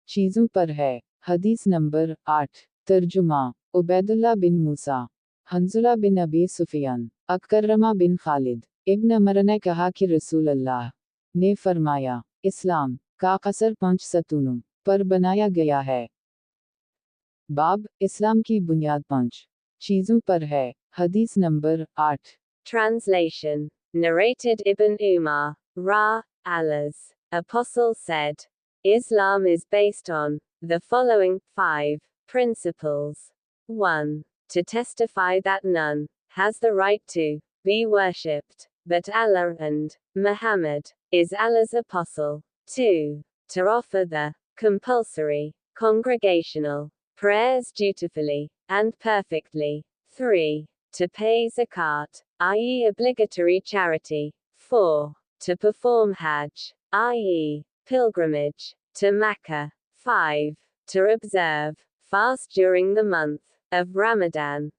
चीजों पर है। हदीस नंबर 8। तर्जुमा उबैदुल्लाह बिन मूसा, हंजुला बिन अबी सुफियान, अकरमा बिन खालिद, इब्न अमर ने कहा कि रसूल अल्लाह ने फरमाया, इस्लाम का कसर 5 सतूनों पर बनाया गया है। बाब इस्लाम की बुनियाद 5 चीजों पर है। हदीस number 8। Translation. Narrated Ibn Umar, Allah's Apostle said, Islam is based on the following 5 principles. 1. To testify that none has the right to be worshipped but Allah and Muhammad is Allah's apostle. 2. To offer the compulsory congregational prayers dutifully and perfectly. 3. To pay zakat, i.e. obligatory charity. 4. To perform Hajj, i.e. pilgrimage, to Mecca. 5. To observe fast during the month of Ramadan.